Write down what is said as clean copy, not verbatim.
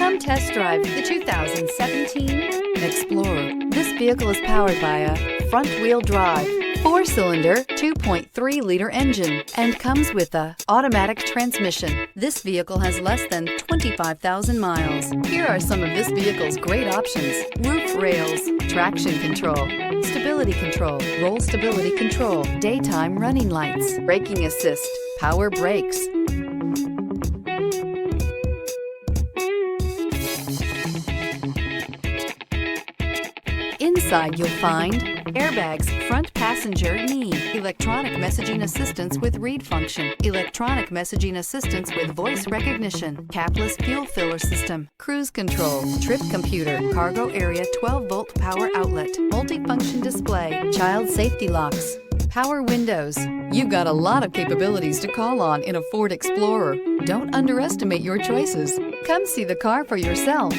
Come test drive the 2017 Explorer. This vehicle is powered by a front-wheel drive, 4-cylinder, 2.3-liter engine, and comes with a automatic transmission. This vehicle has less than 25,000 miles. Here are some of this vehicle's great options: roof rails, traction control, stability control, roll stability control, daytime running lights, braking assist, power brakes. Inside you'll find airbags, front passenger knee, electronic messaging assistance with read function, electronic messaging assistance with voice recognition, capless fuel filler system, cruise control, trip computer, cargo area 12-volt power outlet, multifunction display, child safety locks, power windows. You've got a lot of capabilities to call on in a Ford Explorer. Don't underestimate your choices. Come see the car for yourself.